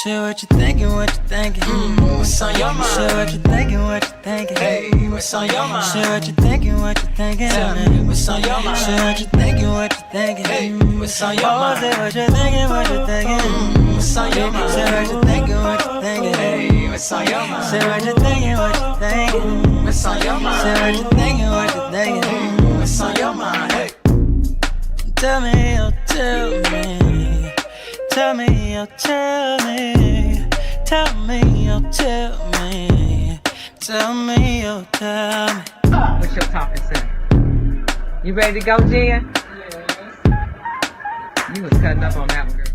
Share what you thinking, what you thinking. What's on your mind? Share what you thinking, what you thinking. Hey, what's on your mind? Share what you thinking, what you thinking. Tell me, what's on your mind? Share what you thinking, what you thinking. Hey, what's on your Oh, mind? say what you thinking, what you thinking. What's on your mind? Share what you thinking, what you thinking. Hey, what's on your mind? Share what you thinking, what you thinking. What's on your mind? Share what you thinking, what you thinking. What's on your mind? Hey, Tell me, oh, tell me. Tell me, oh, tell me. Tell me, oh, tell me. Tell me, oh, tell me. What's your topic, sir? You ready to go, Jen? Yes. You was cutting up on that one, girl.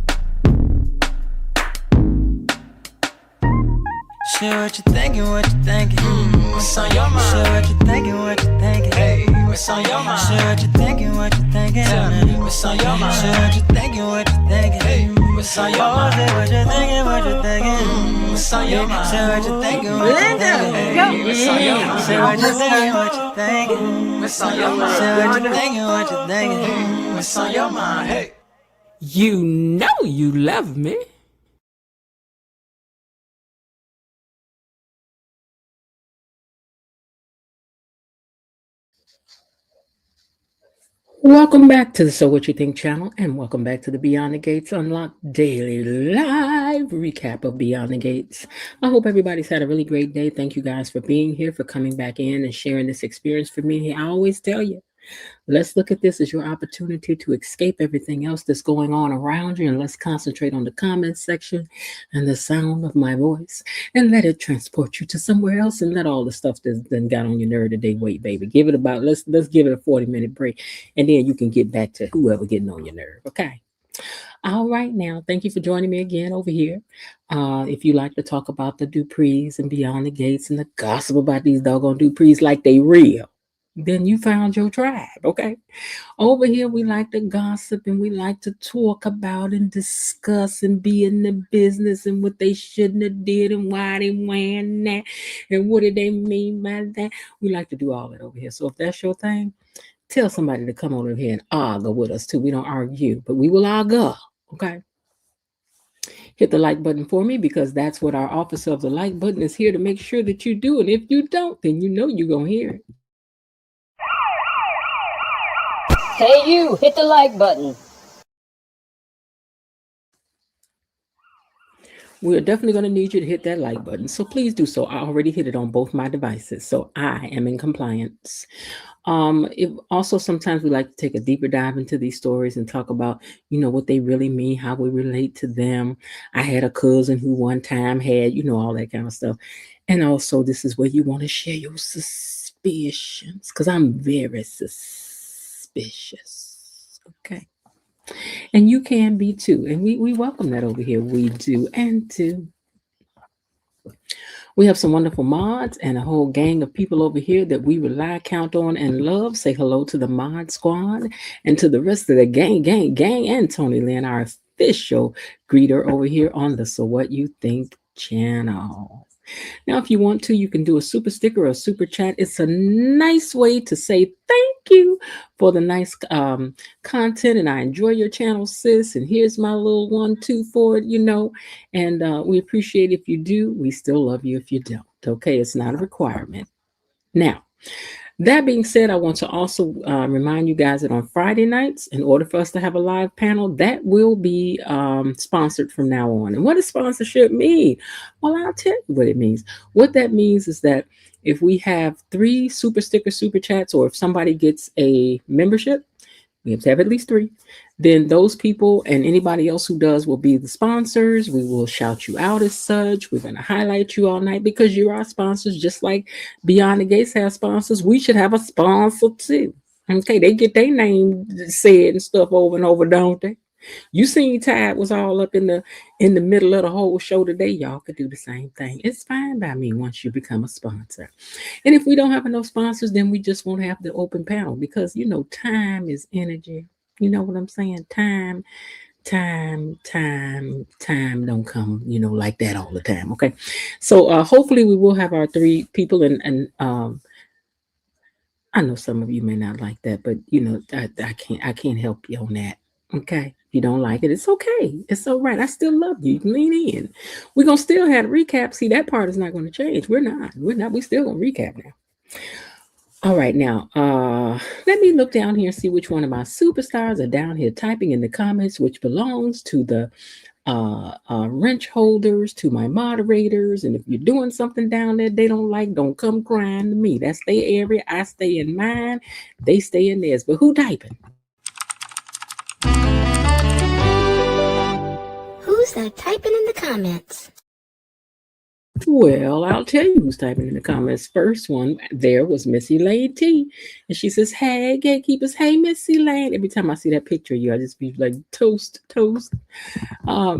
Share what you thinking, what you thinking. what's on your mind? Share what you thinking, what you thinking. Hey, what's on your mind? Share what you thinking, what you thinking. Tell me, what's on your mind? Share what you thinking, what you thinking. Hey, what's on your Oh, mind? say what you thinking, what you thinking. What's on your mind? Share what you thinking, what you thinking. Hey, what's on your mind? Share what you thinking, what you thinking. What's on your mind? Share what you thinking, what you thinking. What's on your mind? Hey. You know you love me. Welcome back to the So What You Think channel, and welcome back to the Beyond the Gates Unlocked Daily Live recap of Beyond the Gates. I hope everybody's had a really great day. Thank you guys for being here, for coming back in and sharing this experience for me. I always tell you, let's look at this as your opportunity to escape everything else that's going on around you, and let's concentrate on the comments section and the sound of my voice, and let it transport you to somewhere else, and let all the stuff that's done got on your nerve today wait, baby. Give it about, let's give it a 40-minute break, and then you can get back to whoever getting on your nerve, okay? All right, now, thank you for joining me again over here. If you like to talk about the Duprees and Beyond the Gates and the gossip about these doggone Duprees like they real, then you found your tribe, okay? Over here, we like to gossip and we like to talk about and discuss and be in the business and what they shouldn't have did and why they wearing that and what did they mean by that. We like to do all that over here. So if that's your thing, tell somebody to come over here and argue with us too. We don't argue, but we will argue, okay? Hit the like button for me, because that's what our officer of the like button is here to make sure that you do. And if you don't, then you know you're going to hear it. Hey, you, hit the like button. We're definitely going to need you to hit that like button. So please do so. I already hit it on both my devices, so I am in compliance. Also, sometimes we like to take a deeper dive into these stories and talk about, what they really mean, how we relate to them. I had a cousin who one time had, all that kind of stuff. And also, this is where you want to share your suspicions, because I'm very suspicious. Okay. And you can be too. And we welcome that over here. We do. And too. We have some wonderful mods and a whole gang of people over here that we rely, count on, and love. Say hello to the mod squad and to the rest of the gang, and Tony Lynn, our official greeter over here on the So What You Think channel. Now, if you want to, you can do a super sticker or a super chat. It's a nice way to say thank you for the nice content, and I enjoy your channel, sis, and here's my little 1-2 for it, and we appreciate if you do. We still love you if you don't, okay? It's not a requirement. Now, that being said, I want to also remind you guys that on Friday nights, in order for us to have a live panel, that will be sponsored from now on. And what does sponsorship mean? Well, I'll tell you what it means. What that means is that if we have 3 super sticker super chats, or if somebody gets a membership, we have to have at least 3. Then those people and anybody else who does will be the sponsors. We will shout you out as such. We're going to highlight you all night because you're our sponsors. Just like Beyond the Gates has sponsors, we should have a sponsor too. Okay, they get their name said and stuff over and over, don't they? You seen Tide was all up in the middle of the whole show today. Y'all could do the same thing. It's fine by me once you become a sponsor. And if we don't have enough sponsors, then we just won't have the open panel, because time is energy. You know what I'm saying? Time don't come, like that all the time. Okay. So hopefully we will have our 3 people, and I know some of you may not like that, but I can't help you on that. Okay. If you don't like it, it's okay. It's all right. I still love you. You can lean in. We're gonna still have a recap. See, that part is not gonna change. We're not. We're not. We still gonna recap now. All right, now let me look down here and see which one of my superstars are down here typing in the comments, which belongs to the wrench holders, to my moderators. And if you're doing something down there they don't like, don't come crying to me. That's their area. I stay in mine. They stay in theirs. But who typing? Who's that typing in the comments? Well, I'll tell you who's typing in the comments. First one there was Missy Lane T. And she says, hey, gatekeepers. Hey, Missy Lane. Every time I see that picture of you, I just be like, toast, toast.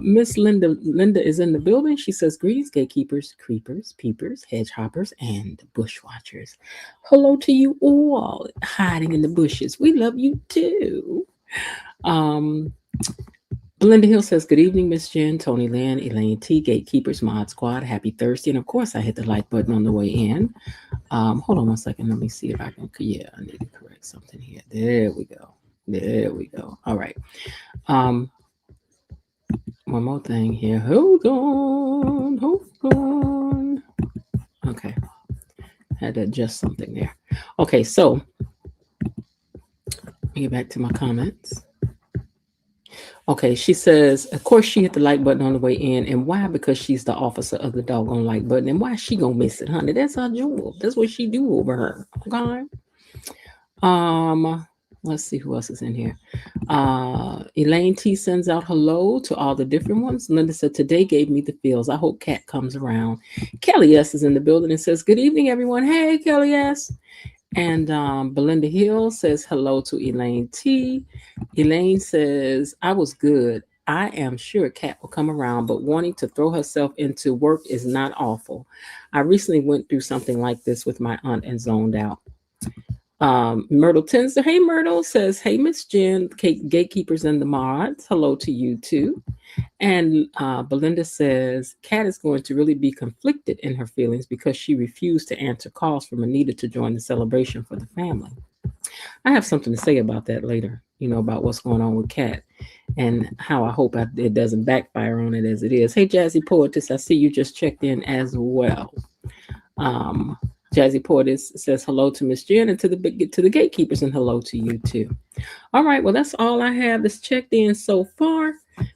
Miss Linda is in the building. She says, greetings, gatekeepers, creepers, peepers, hedge hoppers, and bushwatchers. Hello to you all hiding in the bushes. We love you too. Belinda Hill says, good evening, Miss Jen, Tony Lynn, Elaine T, Gatekeepers, Mod Squad. Happy Thursday. And of course, I hit the like button on the way in. Hold on 1 second. Let me see if I can. Yeah, I need to correct something here. There we go. There we go. All right. One more thing here. Hold on. Hold on. Okay. Had to adjust something there. Okay, so let me get back to my comments. Okay, she says, of course, she hit the like button on the way in. And why? Because she's the officer of the doggone like button. And why she gonna miss it, honey? That's her jewel. That's what she do over her. Okay. Let's see who else is in here. Elaine T sends out hello to all the different ones. Linda said, today gave me the feels. I hope Kat comes around. Kelly S is in the building and says, good evening, everyone. Hey, Kelly S. And Belinda Hill says hello to Elaine T. Elaine says, I was good. I am sure Kat will come around, but wanting to throw herself into work is not awful. I recently went through something like this with my aunt and zoned out. Myrtle Tenser, hey Myrtle, says, hey Miss Jen, gatekeepers and the mods, hello to you too. And Belinda says, Kat is going to really be conflicted in her feelings because she refused to answer calls from Anita to join the celebration for the family. I have something to say about that later, about what's going on with Kat and how I hope it doesn't backfire on it as it is. Hey, Jazzy Poetess, I see you just checked in as well. Jazzy Poetess says hello to Miss Jen and to the gatekeepers, and hello to you too. All right, well, that's all I have that's checked in so far.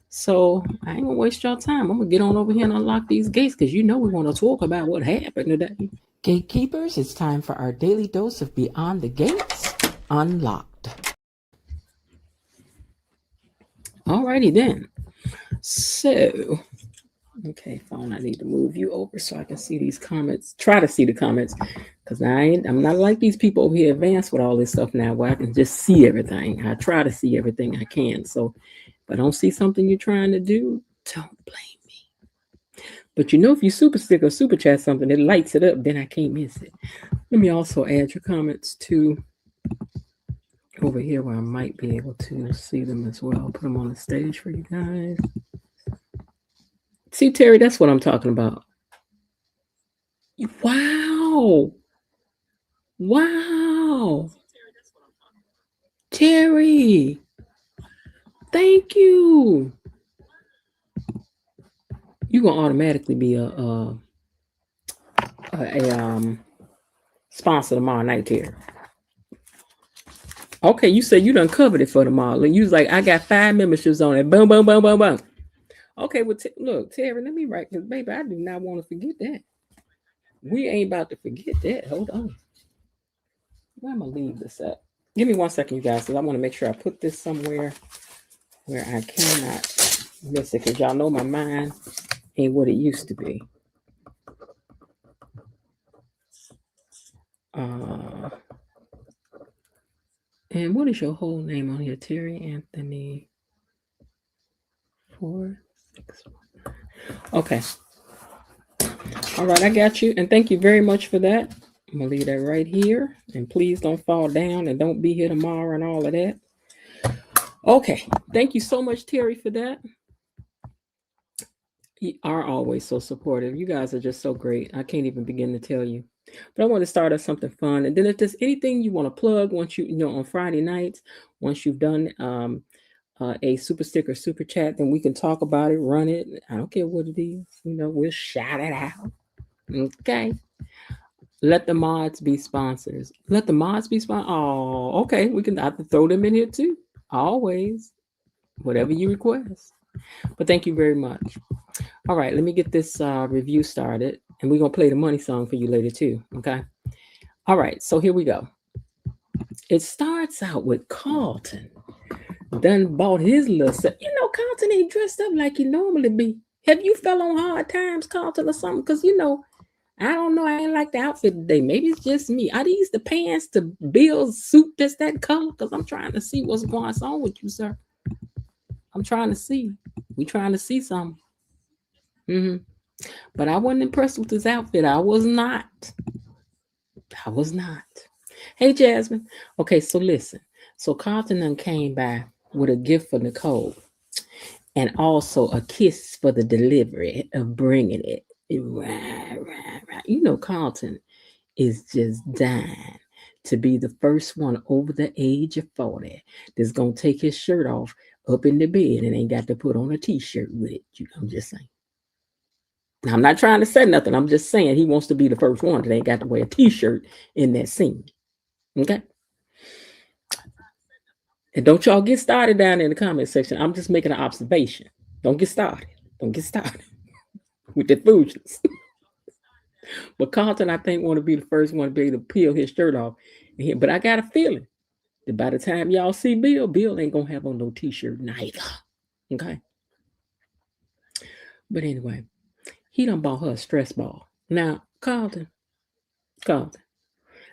So I ain't gonna waste your time. I'm gonna get on over here and unlock these gates because we want to talk about what happened today. Gatekeepers, it's time for our daily dose of Beyond the Gates Unlocked. Alrighty then. So, okay, phone, I need to move you over so I can see these comments. Try to see the comments because I'm not like these people over here advanced with all this stuff now where I can just see everything. I try to see everything I can. So if I don't see something you're trying to do, don't blame me. But if you super stick or super chat something, it lights it up, then I can't miss it. Let me also add your comments to over here where I might be able to see them as well. Put them on the stage for you guys. See, Terry, that's what I'm talking about. Wow. Wow. Terry. Thank you. You're going to automatically be a sponsor tomorrow night, Terry. Okay, you said you done covered it for tomorrow. You was like, I got 5 memberships on it. Boom, boom, boom, boom, boom. Okay, well, look, Terry, let me write this, baby. I do not want to forget that. We ain't about to forget that. Hold on. Where am I going to leave this at? Give me 1 second, you guys, because I want to make sure I put this somewhere where I cannot miss it, because y'all know my mind ain't what it used to be. And what is your whole name on here? Terry Anthony 461. Okay. All right, I got you. And thank you very much for that. I'm going to leave that right here. And please don't fall down and don't be here tomorrow and all of that. Okay. Thank you so much, Terry, for that. You are always so supportive. You guys are just so great. I can't even begin to tell you. But I want to start us something fun. And then if there's anything you want to plug once on Friday nights, once you've done a super sticker, super chat, then we can talk about it, run it. I don't care what it is. We'll shout it out. Okay. Let the mods be sponsors. Let the mods be sponsors. Oh, okay. We can have to throw them in here too. Always. Whatever you request. But thank you very much. All right, let me get this review started. And we're going to play the money song for you later too. Okay. All right, so here we go. It starts out with Carlton. Done bought his little set. Carlton ain't dressed up like he normally be. Have you fell on hard times, Carlton, or something? Because, I don't know. I ain't like the outfit today. Maybe it's just me. Are these the pants to Bill's suit that's that color? Because I'm trying to see what's going on with you, sir. I'm trying to see. We trying to see something. But I wasn't impressed with this outfit. I was not. Hey, Jasmine. Okay, so listen. So Carlton then came by with a gift for Nicole and also a kiss for the delivery of bringing it. Right. Carlton is just dying to be the first one over the age of 40 that's going to take his shirt off up in the bed and ain't got to put on a t-shirt with it. I'm just saying. Now, I'm not trying to say nothing. I'm just saying he wants to be the first one that ain't got to wear a t-shirt in that scene. Okay? And don't y'all get started down in the comment section. I'm just making an observation. Don't get started. With that foolishness. But Carlton, I think, want to be the first one to be able to peel his shirt off. But I got a feeling that by the time y'all see Bill ain't going to have on no t-shirt neither. Okay? But anyway, he done bought her a stress ball. Now, Carlton,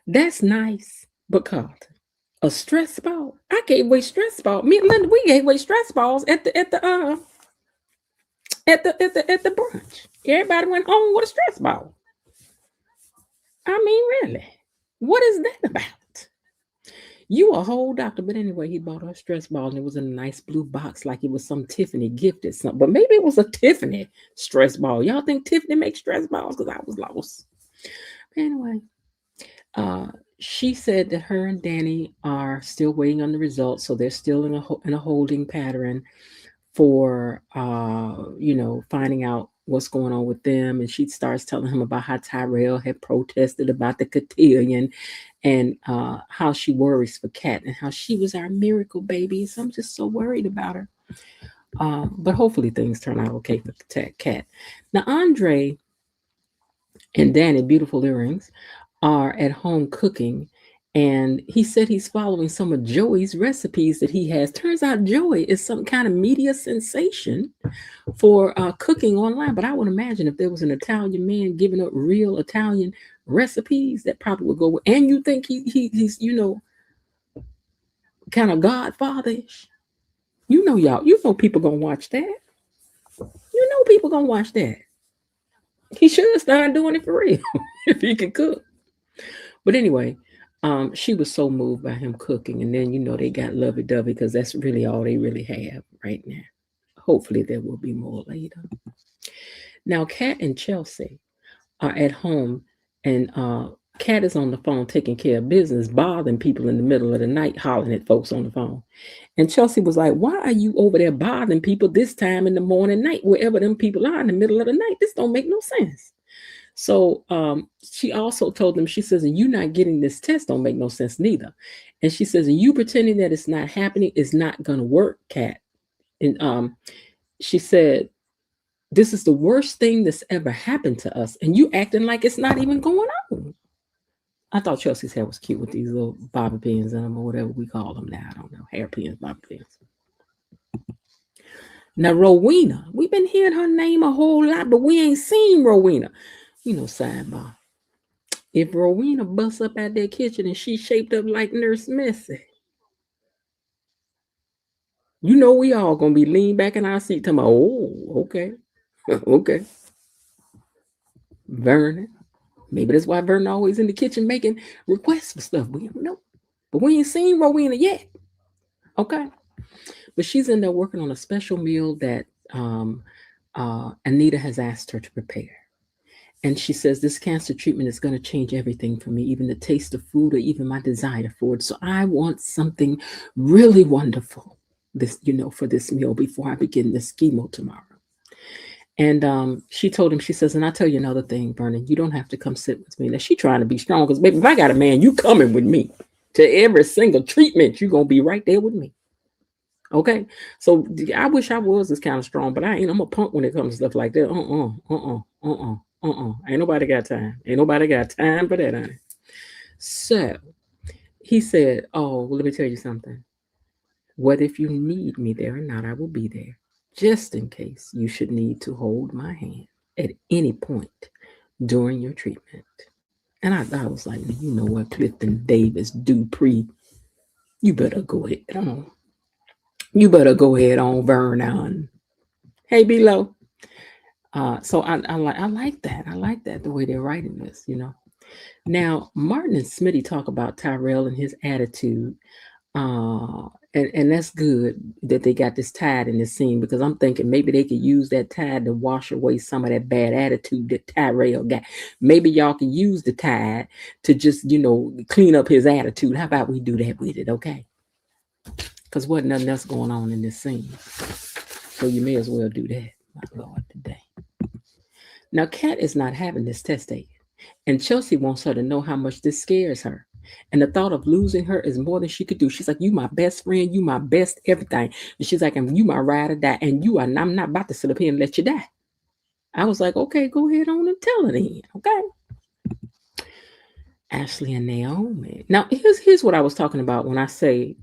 that's nice, but Carlton, a stress ball? I gave away stress ball. Me and Linda, we gave away stress balls at the brunch. Everybody went home with a stress ball. I mean, really, what is that about? You a whole doctor, but anyway, he bought her a stress ball and it was in a nice blue box, like it was some Tiffany gift or something. But maybe it was a Tiffany stress ball. Y'all think Tiffany makes stress balls? Because I was lost. Anyway, she said that her and Danny are still waiting on the results, so they're still in a holding pattern for finding out what's going on with them. And she starts telling him about how Tyrell had protested about the cotillion and how she worries for Kat and how she was our miracle baby. So I'm just so worried about her. But hopefully things turn out okay for Kat. Now, Andre and Danny, beautiful earrings, are at home cooking. And he said he's following some of Joey's recipes that he has. Turns out Joey is some kind of media sensation for cooking online. But I would imagine if there was an Italian man giving up real Italian recipes, that probably would go with. And you think he's kind of godfatherish? People gonna watch that. People gonna watch that. He should start doing it for real if he can cook. But anyway, she was so moved by him cooking. And then, they got lovey-dovey because that's really all they really have right now. Hopefully there will be more later. Now, Kat and Chelsea are at home, and Kat is on the phone taking care of business, bothering people in the middle of the night, hollering at folks on the phone. And Chelsea was like, why are you over there bothering people this time in the morning, night, wherever them people are in the middle of the night? This don't make no sense. So she also told them, she says, and you not getting this test don't make no sense neither. And she says, and you pretending that it's not happening is not going to work, Kat. And she said, this is the worst thing that's ever happened to us. And you acting like it's not even going on. I thought Chelsea's hair was cute with these little bobby pins in them or whatever we call them now. I don't know. Hairpins, bobby pins. Now, Rowena, we've been hearing her name a whole lot, but we ain't seen Rowena. Sidebar. If Rowena busts up at their kitchen and she's shaped up like Nurse Missy, we all gonna be leaned back in our seat talking about, oh, okay. Okay. Vernon. Maybe that's why Vernon always in the kitchen making requests for stuff. We don't know. But we ain't seen Rowena yet. Okay. But she's in there working on a special meal that Anita has asked her to prepare. And she says, this cancer treatment is going to change everything for me, even the taste of food or even my desire for it. So I want something really wonderful. this, for this meal before I begin this chemo tomorrow. And she told him, she says, and I'll tell you another thing, Vernon, you don't have to come sit with me. Now, she trying to be strong because, baby, if I got a man, you coming with me to every single treatment. You're going to be right there with me. Okay? So I wish I was this kind of strong, but I ain't. I'm a punk when it comes to stuff like that. Ain't nobody got time. Ain't nobody got time for that, honey. So he said, oh, well, let me tell you something. Whether if you need me there or not, I will be there, just in case you should need to hold my hand at any point during your treatment. And I was like, you know what, Clifton Davis Duprees, you better go ahead on. You better go ahead on, Vernon. Hey, Below. So I like that. I like that, the way they're writing this, Now, Martin and Smitty talk about Tyrell and his attitude. And that's good that they got this tide in this scene, because I'm thinking maybe they could use that tide to wash away some of that bad attitude that Tyrell got. Maybe y'all can use the tide to just, clean up his attitude. How about we do that with it, okay? Because wasn't nothing else going on in this scene. So you may as well do that, my Lord, today. Now, Kat is not having this test taken, and Chelsea wants her to know how much this scares her. And the thought of losing her is more than she could do. She's like, you my best friend, you my best everything. And she's like, and you my ride or die. And I'm not about to sit up here and let you die. I was like, okay, go ahead on and tell her then, okay? Ashley and Naomi. Now, here's what I was talking about when I say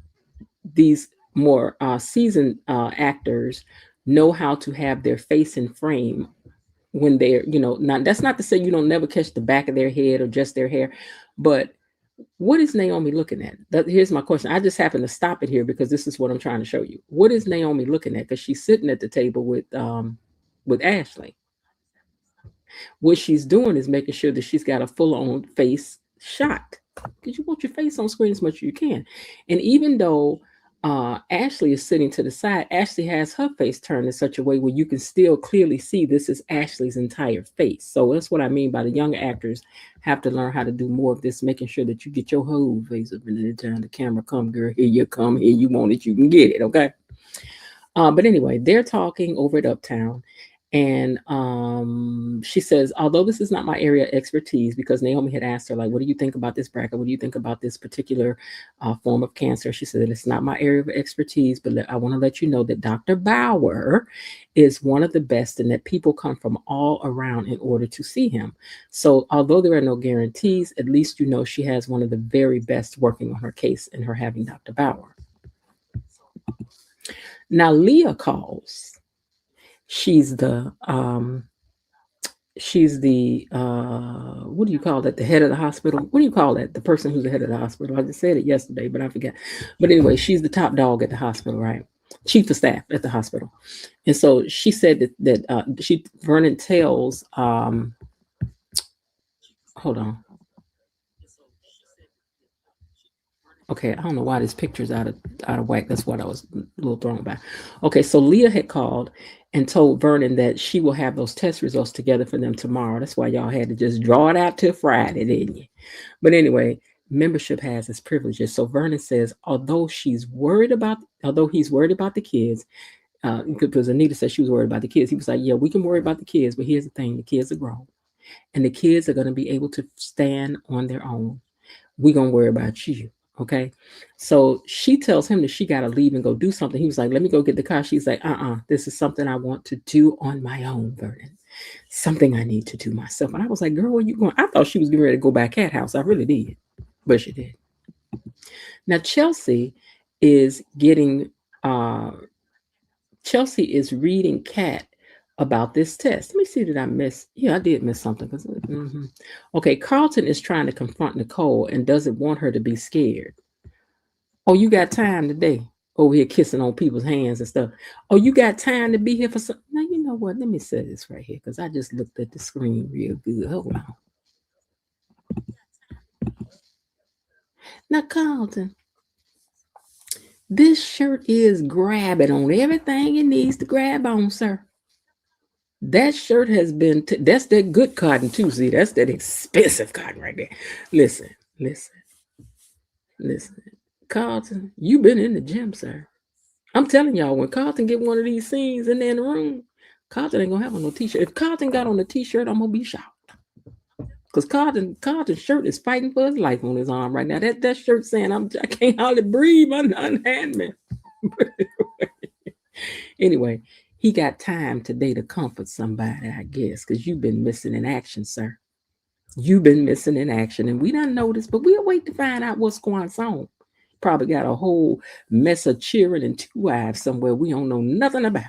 these more seasoned actors know how to have their face in frame when they're, now that's not to say you don't never catch the back of their head or just their hair, but what is Naomi looking at? Here's my question. I just happen to stop it here because this is what I'm trying to show you. What is Naomi looking at? Because she's sitting at the table with Ashley. What she's doing is making sure that she's got a full-on face shot, because you want your face on screen as much as you can. And even though Ashley is sitting to the side, Ashley has her face turned in such a way where you can still clearly see this is Ashley's entire face. So that's what I mean by the young actors have to learn how to do more of this, making sure that you get your whole face up, and the time the camera come, girl, here you come, here you want it, you can get it, okay? But anyway, they're talking over at Uptown. And she says, although this is not my area of expertise, because Naomi had asked her, like, what do you think about this bracket? What do you think about this particular form of cancer? She said, it's not my area of expertise, but I want to let you know that Dr. Bauer is one of the best, and that people come from all around in order to see him. So although there are no guarantees, at least she has one of the very best working on her case in her having Dr. Bauer. Now Leah calls. She's the what do you call that? The head of the hospital. What do you call that? The person who's the head of the hospital. I just said it yesterday, but I forgot. But anyway, she's the top dog at the hospital, right? Chief of staff at the hospital. And so she said that Vernon tells hold on. Okay, I don't know why this picture's out of whack. That's what I was a little thrown by. Okay, so Leah had called and told Vernon that she will have those test results together for them tomorrow. That's why y'all had to just draw it out till Friday, didn't you? But anyway, membership has its privileges. So Vernon says, although he's worried about the kids, because Anita said she was worried about the kids, he was like, yeah, we can worry about the kids, but here's the thing, the kids are grown, and the kids are going to be able to stand on their own. We're going to worry about you. Okay. So she tells him that she got to leave and go do something. He was like, let me go get the car. She's like, this is something I want to do on my own, Vernon. Something I need to do myself. And I was like, girl, where you going? I thought she was getting ready to go back Cat house. I really did. But she did. Now, Chelsea is reading Cat about this test. Let me see, did I miss? Yeah, I did miss something. Okay, Carlton is trying to confront Nicole and doesn't want her to be scared. Oh, you got time today? Over here kissing on people's hands and stuff. Oh, you got time to be here for some? Now, you know what? Let me say this right here, because I just looked at the screen real good. Hold on. Now, Carlton, this shirt is grabbing on everything it needs to grab on, sir. That shirt has been, that's that good cotton too. See, that's that expensive cotton right there. Listen. Carlton, you've been in the gym, sir. I'm telling y'all, when Carlton get one of these scenes in there in the room, Carlton ain't gonna have on no t-shirt. If Carlton got on a t-shirt, I'm gonna be shocked. Because Carlton's shirt is fighting for his life on his arm right now. That shirt saying I can't hardly breathe, unhand me. Anyway, he got time today to comfort somebody, I guess, because you've been missing in action, sir. You've been missing in action, and we done noticed, but we'll wait to find out what's going on. Probably got a whole mess of cheering and 2 wives somewhere we don't know nothing about.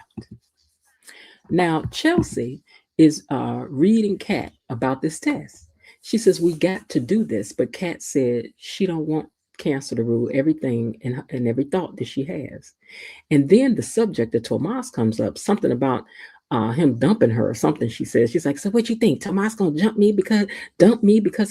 Now, Chelsea is reading Kat about this test. She says, we got to do this, but Kat said she don't want cancer to rule everything and every thought that she has. And then the subject of Tomas comes up, something about him dumping her or something. She says, she's like, so what you think? Tomas gonna dump me because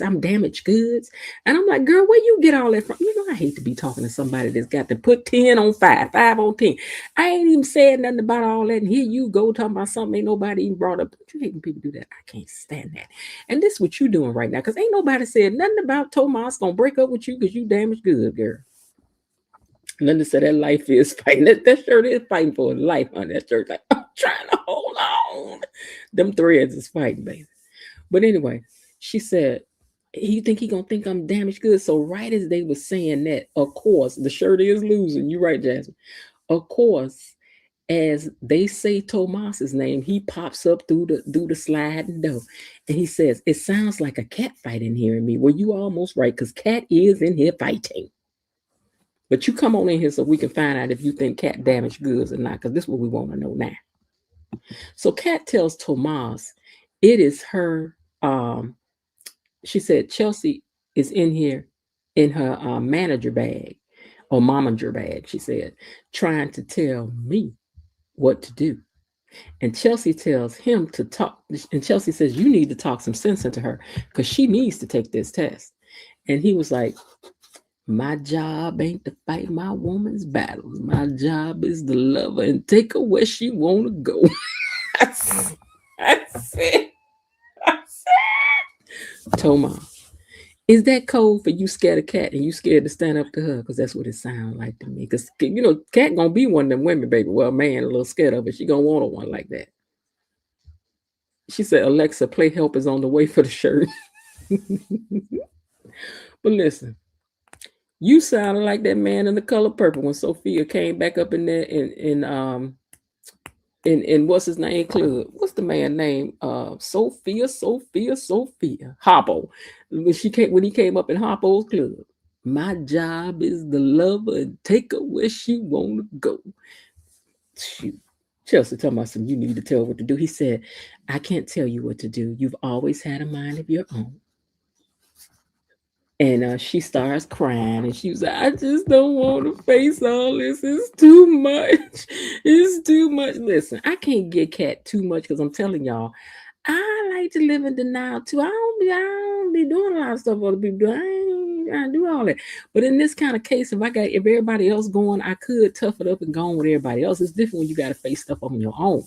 I'm damaged goods? And I'm like, girl, where you get all that from? You know, I hate to be talking to somebody that's got to put 10 on 5, 5 on 10. I ain't even said nothing about all that. And here you go talking about something ain't nobody even brought up. Don't you hate when people do that? I can't stand that. And this is what you doing right now, because ain't nobody said nothing about Tomas gonna break up with you because you damaged goods, girl. Linda said that life is fighting. That shirt is fighting for his life on that shirt. Like, I'm trying to hold on. Them threads is fighting, baby. But anyway, she said, you think he gonna think I'm damaged goods? So right as they were saying that, of course, the shirt is losing. You're right, Jasmine. Of course, as they say Tomas's name, he pops up through the sliding door. And he says, it sounds like a cat fight in here in me. Well, you almost right, because Cat is in here fighting. But you come on in here so we can find out if you think Cat damaged goods or not, because this is what we want to know now. So Cat tells Tomas it is her. She said Chelsea is in here in her manager bag or momager bag, she said, trying to tell me what to do. And Chelsea tells him to talk. And Chelsea says, you need to talk some sense into her because she needs to take this test. And he was like, my job ain't to fight my woman's battles. My job is to love her and take her where she want to go. I said, Tomas, is that code for you scared of Cat and you scared to stand up to her? Because that's what it sounds like to me. Because, you know, Cat going to be one of them women, baby. Well, man, a little scared of it. She going to want a one like that. She said, Alexa, play help is on the way for the shirt. But listen. You sounded like that man in The Color Purple when Sophia came back up in there in what's his name club? What's the man name? Sophia Hoppo. When he came up in Hoppo's club. My job is to love her and take her where she wanna go. Shoot. Chelsea talking about some, you need to tell her what to do. He said, I can't tell you what to do. You've always had a mind of your own. And she starts crying, and she was like, I just don't want to face all this. It's too much. It's too much. Listen, I can't get Cat too much because I'm telling y'all, I like to live in denial too. I don't be doing a lot of stuff other people do. I ain't trying to do all that. But in this kind of case, if everybody else going, I could tough it up and go on with everybody else. It's different when you got to face stuff on your own.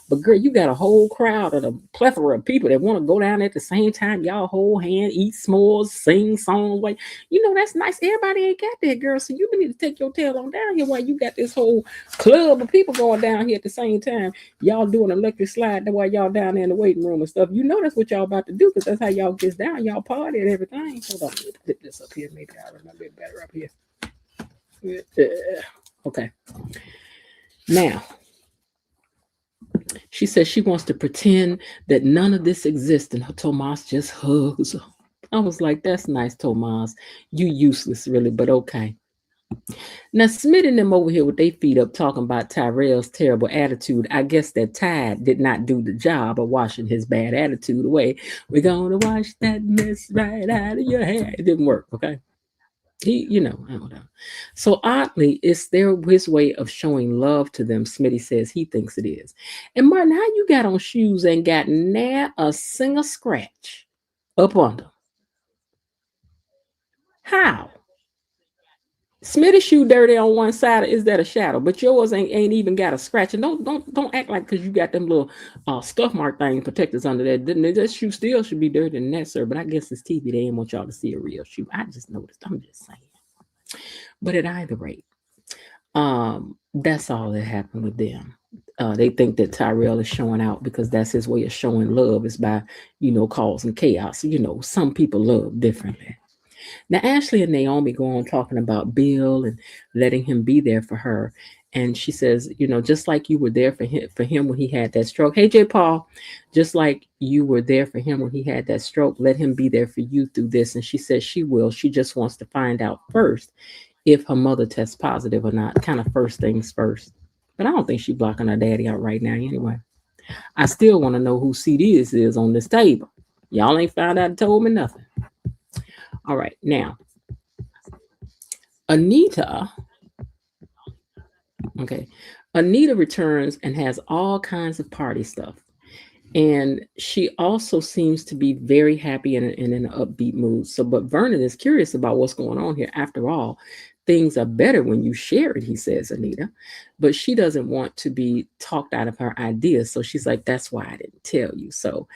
But girl, you got a whole crowd of a plethora of people that want to go down at the same time. Y'all hold hand, eat s'mores, sing songs. Like, you know, that's nice. Everybody ain't got that, girl. So you need to take your tail on down here while you got this whole club of people going down here at the same time. Y'all doing electric slide while y'all down there in the waiting room and stuff. You know that's what y'all about to do because that's how y'all get down. Y'all party and everything. Hold on, let me flip this up here. Maybe I remember it better up here. Okay. Now, she says she wants to pretend that none of this exists, and Tomas just hugs her. I was like, that's nice, Tomas. You useless, really, but okay. Now, Smith and them over here with their feet up talking about Tyrell's terrible attitude. I guess that Tide did not do the job of washing his bad attitude away. We're going to wash that mess right out of your hair. It didn't work, okay? He, you know, I don't know. So oddly, it's his way of showing love to them. Smitty says he thinks it is. And Martin, how you got on shoes and got near a single scratch up under? How? Smitty's shoe dirty on one side, is that a shadow? But yours ain't even got a scratch. And don't act like because you got them little scuff mark thing protectors under there. That shoe still should be dirty than that, sir. But I guess it's TV. They didn't want y'all to see a real shoe. I just noticed. I'm just saying. But at either rate, That's all that happened with them. They think that Tyrell is showing out because that's his way of showing love is by, causing chaos. Some people love differently. Now, Ashley and Naomi go on talking about Bill and letting him be there for her. And she says, just like you were there for him when he had that stroke. Hey, J. Paul, just like you were there for him when he had that stroke, let him be there for you through this. And she says she will. She just wants to find out first if her mother tests positive or not. Kind of first things first. But I don't think she's blocking her daddy out right now anyway. I still want to know who CD is on this table. Y'all ain't found out and told me nothing. All right, now Anita, okay, Anita returns and has all kinds of party stuff. And she also seems to be very happy and in an upbeat mood. So, but Vernon is curious about what's going on here. After all, things are better when you share it, he says, Anita. But she doesn't want to be talked out of her ideas. So she's like, that's why I didn't tell you. So,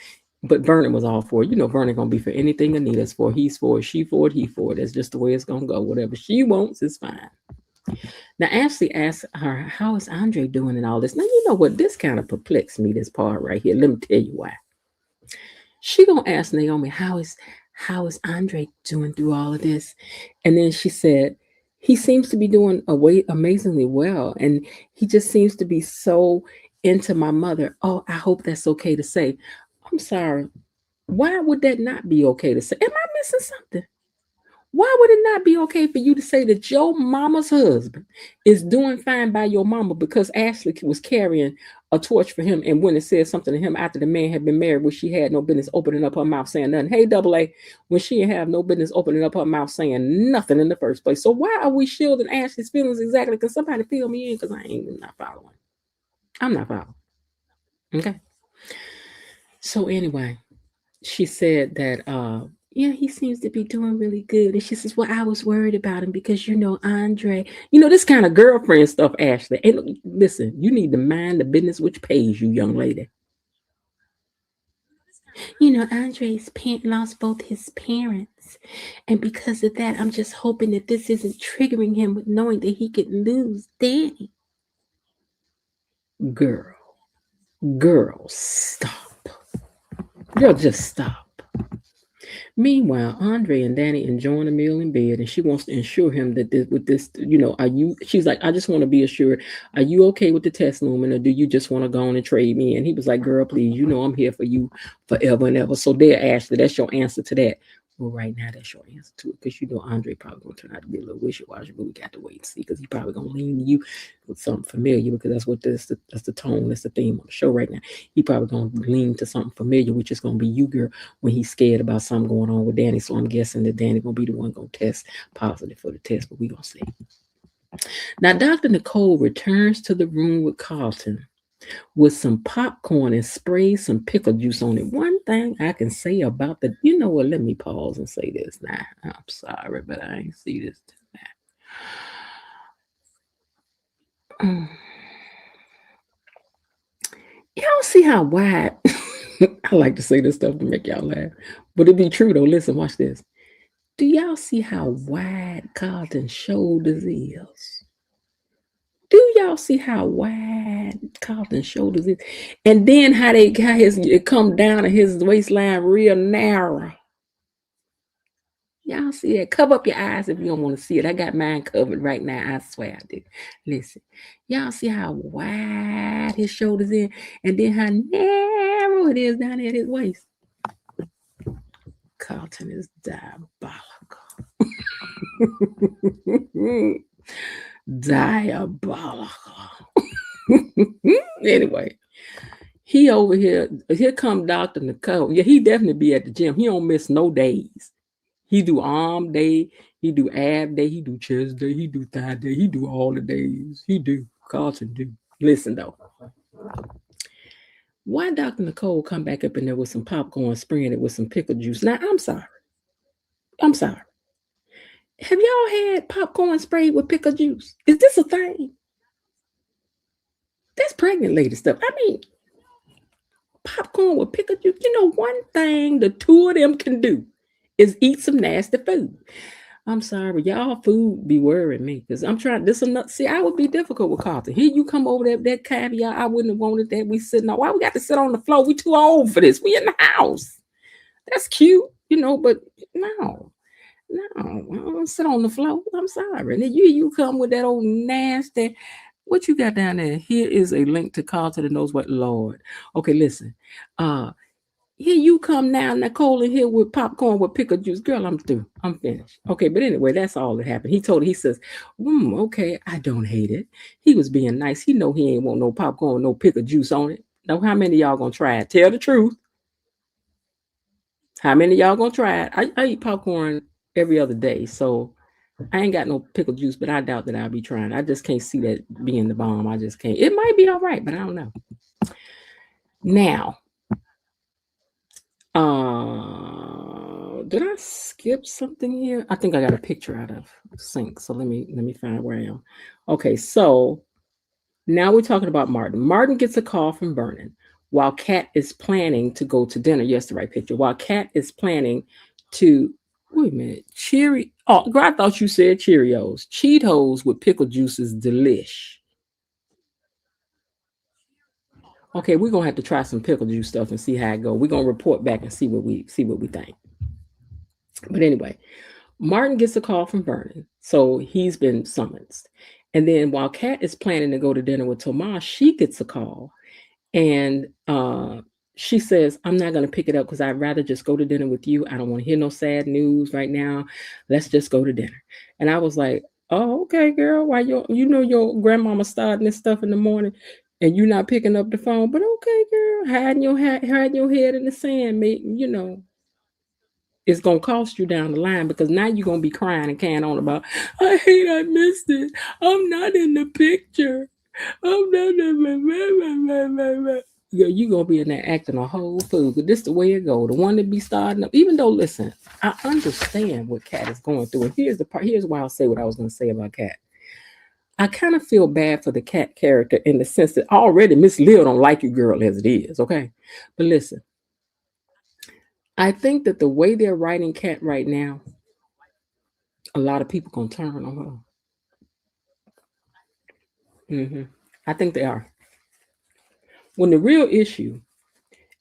but Vernon was all for it. Vernon gonna be for anything Anita's for. He's for it, she for it, he for it. That's just the way it's gonna go. Whatever she wants is fine. Now, Ashley asks her, how is Andre doing and all this? Now, you know what? This kind of perplexed me, this part right here. Let me tell you why. She gonna ask Naomi, how is Andre doing through all of this? And then she said, he seems to be doing amazingly well. And he just seems to be so into my mother. Oh, I hope that's okay to say. I'm sorry. Why would that not be okay to say? Am I missing something? Why would it not be okay for you to say that your mama's husband is doing fine by your mama because Ashley was carrying a torch for him and when it said something to him after the man had been married, where she had no business opening up her mouth saying nothing. Hey, double A, when she didn't have no business opening up her mouth saying nothing in the first place. So why are we shielding Ashley's feelings exactly? Can somebody fill me in? Because I ain't not following. I'm not following. Okay. So anyway, she said that yeah, he seems to be doing really good. And she says, well, I was worried about him because Andre, this kind of girlfriend stuff, Ashley. And listen, you need to mind the business which pays you, young lady. Andre's parent lost both his parents. And because of that, I'm just hoping that this isn't triggering him with knowing that he could lose Danny. Girl, stop. Girl, just stop. Meanwhile, Andre and Danny enjoying a meal in bed, and she wants to ensure him that she's like, I just want to be assured, are you okay with the test, Lumen, or do you just want to go on and trade me? And he was like, girl, please, I'm here for you forever and ever. So there, Ashley, that's your answer to that. Well, right now, that's your answer to it, because Andre probably going to turn out to be a little wishy-washy, but we got to wait and see, because he probably going to lean to you with something familiar, because that's the tone, that's the theme on the show right now. He probably going to lean to something familiar, which is going to be you, girl, when he's scared about something going on with Danny. So I'm guessing that Danny going to be the one going to test positive for the test, but we going to see. Now, Dr. Nicole returns to the room with Carlton with some popcorn and sprays some pickle juice on it. One thing I can say about let me pause and say this now. I'm sorry, but I ain't see this tonight. Y'all see how wide I like to say this stuff to make y'all laugh, but it be true though. Listen, watch this. Do y'all see how wide Carlton's shoulders is? Do y'all see how wide Carlton's shoulders is? And then how it come down to his waistline real narrow. Y'all see that? Cover up your eyes if you don't want to see it. I got mine covered right now. I swear I did. Listen, y'all see how wide his shoulders is, and then how narrow it is down at his waist. Carlton is diabolical. Diabolical. Anyway, he over here come Dr. Nicole. Yeah, he definitely be at the gym. He don't miss no days. He do arm day, he do ab day, he do chest day, he do thigh day, he do all the days. He do. Carlton do. Listen though. Why Dr. Nicole come back up in there with some popcorn, spraying it with some pickle juice? Now, I'm sorry. Have y'all had popcorn sprayed with pickle juice? Is this a thing? That's pregnant lady stuff. I mean, popcorn with pickle juice. One thing the two of them can do is eat some nasty food. I'm sorry, y'all food be worrying me because I'm trying this enough. See, I would be difficult with Carlton. Here you come over there, that caviar. I wouldn't have wanted that. We sitting on. Why we got to sit on the floor? We too old for this. We in the house. That's cute, but no, no, I don't sit on the floor. I'm sorry. And then you come with that old nasty. What you got down there? Here is a link to Carlton that knows what Lord. Okay, listen. Uh, Here you come now, Nicole, in here with popcorn with pickle juice. Girl, I'm through. I'm finished. Okay, but anyway, that's all that happened. He told her, he says, okay, I don't hate it. He was being nice. He know he ain't want no popcorn, no pickle juice on it. Now, how many of y'all gonna try it? Tell the truth. How many of y'all gonna try it? I eat popcorn every other day, so I ain't got no pickle juice, but I doubt that I'll be trying. I just can't see that being the bomb. I just can't. It might be all right, but I don't know. Now, did I skip something here? I think I got a picture out of sync. So let me find where I am. Okay, so now we're talking about Martin. Martin gets a call from Vernon while Kat is planning to go to dinner. Yes, the right picture. While Kat is planning to wait a minute, Oh, girl, I thought you said Cheerios. Cheetos with pickle juice is delish. Okay, we're gonna have to try some pickle juice stuff and see how it go. We're gonna report back and see what we think. But anyway, Martin gets a call from Vernon, so he's been summoned. And then while Kat is planning to go to dinner with Tomas, she gets a call, and she says, "I'm not going to pick it up because I'd rather just go to dinner with you. I don't want to hear no sad news right now. Let's just go to dinner." And I was like, "Oh, okay, girl. Why your grandmama starting this stuff in the morning, and you not picking up the phone? But okay, girl, hiding your head in the sand, mate. It's gonna cost you down the line because now you're gonna be crying and can't on about I missed it. I'm not in the picture. I'm not in the you're gonna be in there acting a whole fool. But this the way it go. The one that be starting up, even though listen, I understand what Kat is going through. And here's the part, here's why I'll say what I was gonna say about Kat. I kind of feel bad for the Kat character in the sense that already Miss Lil don't like you, girl, as it is, okay? But listen, I think that the way they're writing Kat right now, a lot of people gonna turn on her. I think they are. When the real issue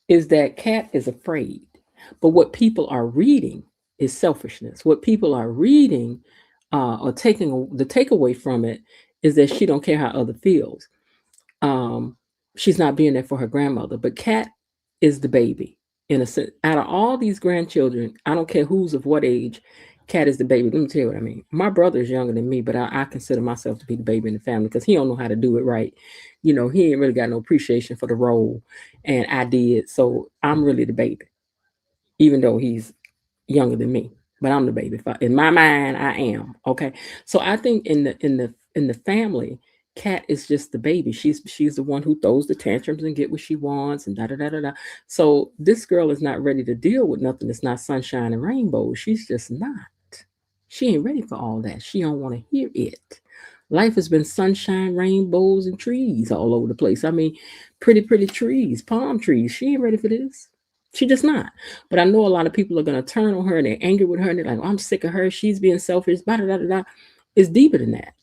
is that Kat is afraid, but what people are reading is selfishness. What people are reading or taking the takeaway from it is that she don't care how other feels. She's not being there for her grandmother, but Kat is the baby. In a sense, out of all these grandchildren, I don't care who's of what age, Kat is the baby. Let me tell you what I mean. My brother is younger than me, but I consider myself to be the baby in the family because he don't know how to do it right. He ain't really got no appreciation for the role, and I did. So I'm really the baby, even though he's younger than me. But I'm the baby. In my mind, I am okay. So I think in the family, Kat is just the baby. She's the one who throws the tantrums and get what she wants and da da da da da. So this girl is not ready to deal with nothing that's not sunshine and rainbows. She's just not. She ain't ready for all that. She don't want to hear it. Life has been sunshine, rainbows, and trees all over the place. I mean, pretty, pretty trees, palm trees. She ain't ready for this. She just not. But I know a lot of people are going to turn on her and they're angry with her and they're like, oh, I'm sick of her. She's being selfish. Da, da, da, da, da. It's deeper than that.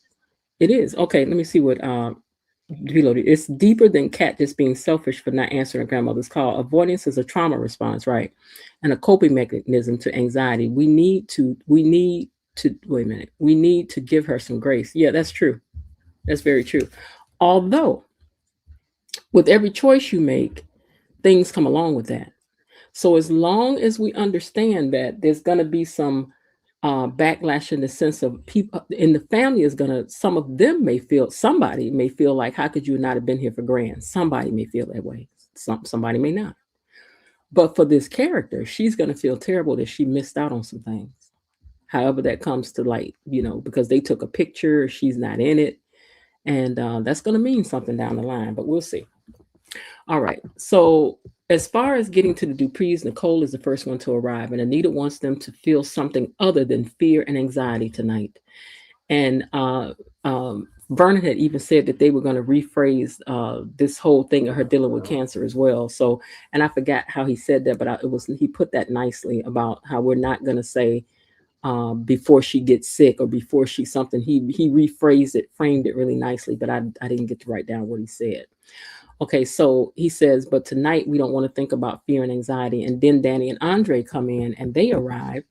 It is. Okay, let me see what reloaded. It's deeper than Kat just being selfish for not answering grandmother's call. Avoidance is a trauma response, right? And a coping mechanism to anxiety. We need to wait a minute. We need to give her some grace. Yeah, that's true. That's very true. Although with every choice you make, things come along with that. So as long as we understand that there's going to be some backlash in the sense of people in the family is going to, somebody may feel like, how could you not have been here for grand? Somebody may feel that way. Somebody may not. But for this character, she's going to feel terrible that she missed out on some things. However that comes to light, because they took a picture, she's not in it. And that's going to mean something down the line, but we'll see. All right. So as far as getting to the Duprees, Nicole is the first one to arrive, and Anita wants them to feel something other than fear and anxiety tonight. And Vernon had even said that they were going to rephrase this whole thing of her dealing with cancer as well. So, and I forgot how he said that, but he put that nicely about how we're not going to say before she gets sick or before she something. He rephrased it, framed it really nicely, but I didn't get to write down what he said. Okay, so he says, but tonight we don't want to think about fear and anxiety. And then Danny and Andre come in and they arrive,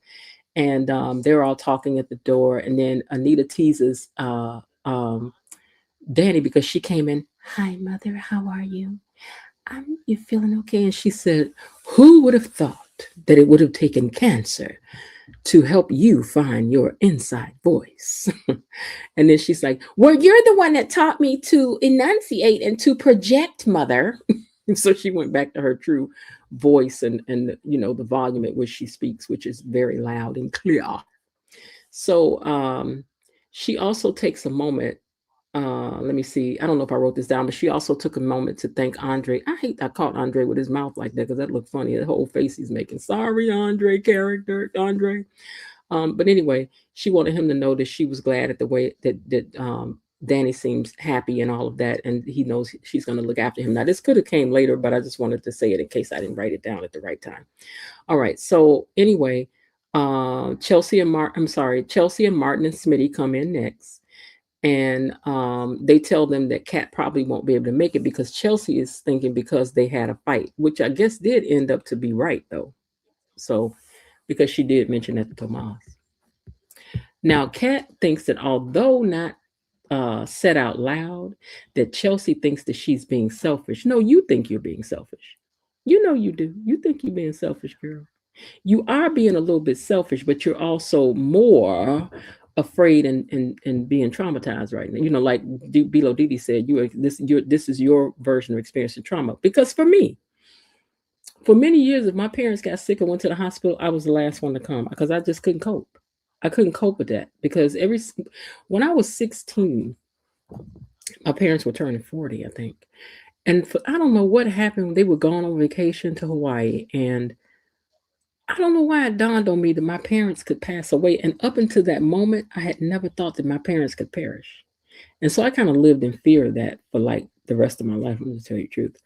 and they're all talking at the door. And then Anita teases Danny because she came in. Hi, mother. How are you? You feeling okay? And she said, who would have thought that it would have taken cancer to help you find your inside voice? And then she's like, well, you're the one that taught me to enunciate and to project, mother. So she went back to her true voice and the volume at which she speaks, which is very loud and clear. So she also takes a moment. Let me see. I don't know if I wrote this down, but she also took a moment to thank Andre. I caught Andre with his mouth like that because that looked funny. The whole face he's making. Sorry, Andre, character, Andre. But anyway, she wanted him to know that she was glad at the way that Danny seems happy and all of that, and he knows she's going to look after him. Now, this could have came later, but I just wanted to say it in case I didn't write it down at the right time. All right. So anyway, Chelsea and Martin and Smitty come in next. And they tell them that Kat probably won't be able to make it because Chelsea is thinking because they had a fight, which I guess did end up to be right, though. So, because she did mention that to Tomas. Now, Kat thinks that although not said out loud, that Chelsea thinks that she's being selfish. No, you think you're being selfish. You know you do. You think you're being selfish, girl. You are being a little bit selfish, but you're also more afraid and being traumatized right now. Like Bilo Didi said, this is your version of experiencing trauma. Because for me, for many years, if my parents got sick and went to the hospital, I was the last one to come because I just couldn't cope. I couldn't cope with that because when I was 16, my parents were turning 40, I think. And I don't know what happened. They were gone on vacation to Hawaii, and I don't know why it dawned on me that my parents could pass away. And up until that moment, I had never thought that my parents could perish. And so I kind of lived in fear of that for like the rest of my life, I'm going to tell you the truth.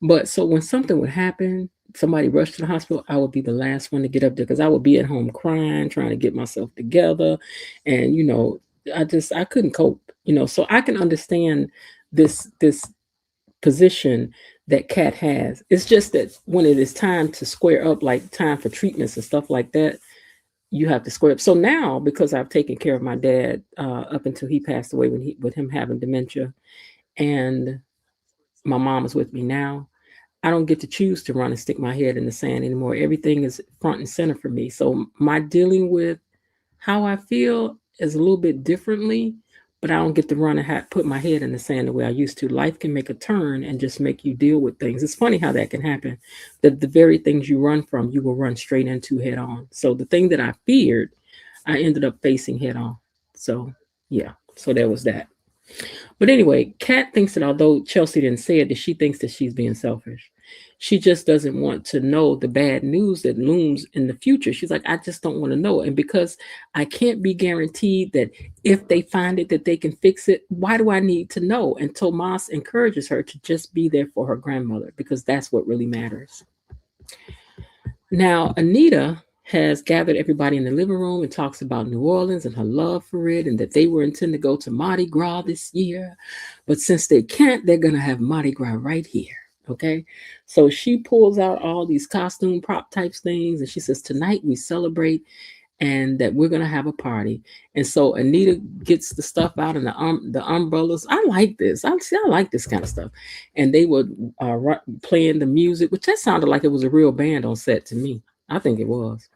But so when something would happen, somebody rushed to the hospital, I would be the last one to get up there because I would be at home crying, trying to get myself together. And, I couldn't cope, so I can understand this position that Kat has. It's just that when it is time to square up, like time for treatments and stuff like that, you have to square up. So now, because I've taken care of my dad up until he passed away with him having dementia, and my mom is with me now, I don't get to choose to run and stick my head in the sand anymore. Everything is front and center for me. So my dealing with how I feel is a little bit differently, but I don't get to run and put my head in the sand the way I used to. Life can make a turn and just make you deal with things. It's funny how that can happen. That the very things you run from, you will run straight into head on. So the thing that I feared, I ended up facing head on. So yeah, so there was that. But anyway, Kat thinks that although Chelsea didn't say it, that she thinks that she's being selfish. She just doesn't want to know the bad news that looms in the future. She's like, I just don't want to know. And because I can't be guaranteed that if they find it, that they can fix it, why do I need to know? And Tomas encourages her to just be there for her grandmother because that's what really matters. Now, Anita has gathered everybody in the living room and talks about New Orleans and her love for it and that they were intending to go to Mardi Gras this year. But since they can't, they're going to have Mardi Gras right here. Okay, so she pulls out all these costume prop types things and she says, tonight we celebrate and that we're going to have a party. And so Anita gets the stuff out and the umbrellas. I like this. I like this kind of stuff. And they were playing the music, which that sounded like it was a real band on set to me. I think it was.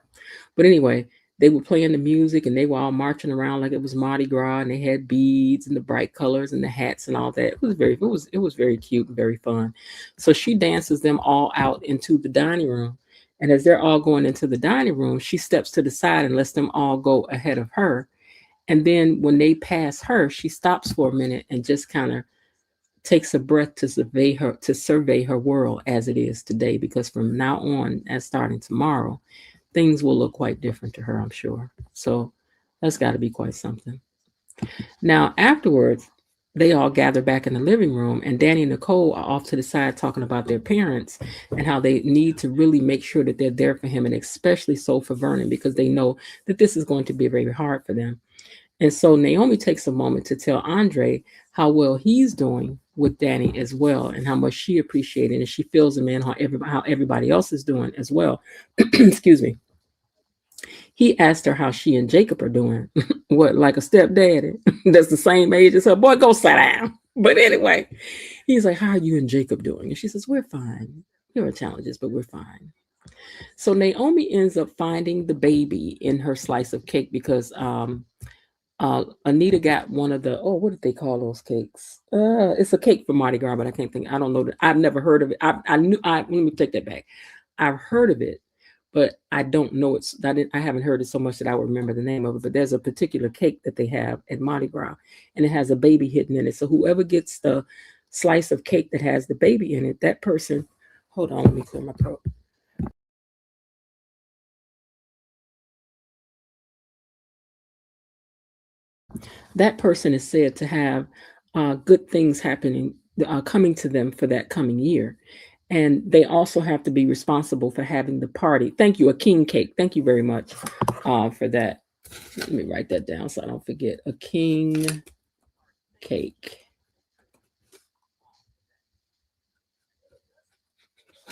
But anyway, they were playing the music and they were all marching around like it was Mardi Gras, and they had beads and the bright colors and the hats and all that. It was very cute and very fun. So she dances them all out into the dining room. And as they're all going into the dining room, she steps to the side and lets them all go ahead of her. And then when they pass her, she stops for a minute and just kind of takes a breath to survey her world as it is today, because from now on, as starting tomorrow, things will look quite different to her, I'm sure. So that's got to be quite something. Now, afterwards, they all gather back in the living room, and Danny and Nicole are off to the side talking about their parents and how they need to really make sure that they're there for him, and especially so for Vernon, because they know that this is going to be very hard for them. And so Naomi takes a moment to tell Andre how well he's doing with Danny as well, and how much she appreciates it, and she fills him in how everybody else is doing as well. Excuse me. He asked her how she and Jacob are doing. What, like a stepdaddy that's the same age as her? Boy, go sit down. But anyway, he's like, how are you and Jacob doing? And she says, we're fine. There are challenges, but we're fine. So Naomi ends up finding the baby in her slice of cake because Anita got one of the, what did they call those cakes? It's a cake for Mardi Gras, but I can't think. I don't know. I've never heard of it. Let me take that back. I've heard of it, but I don't know I haven't heard it so much that I would remember the name of it. But there's a particular cake that they have at Mardi Gras, and it has a baby hidden in it. So whoever gets the slice of cake that has the baby in it, that person, hold on, let me clear my throat. That person is said to have good things happening, coming to them for that coming year. And they also have to be responsible for having the party. Thank you, a king cake. Thank you very much for that. Let me write that down so I don't forget. A king cake.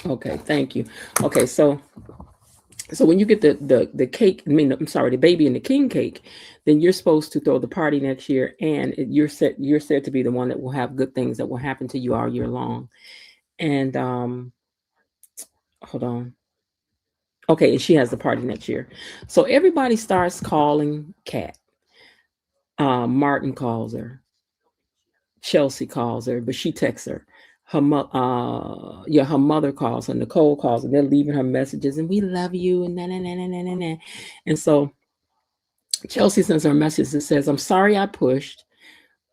Okay, thank you. Okay, so when you get the cake, the baby in the king cake, then you're supposed to throw the party next year, and you're said to be the one that will have good things that will happen to you all year long. And hold on. Okay, and she has the party next year. So everybody starts calling Kat. Martin calls her. Chelsea calls her, but she texts her. Her mother calls her. Nicole calls her. They're leaving her messages, and we love you, and na. And so Chelsea sends her a message that says, "I'm sorry I pushed,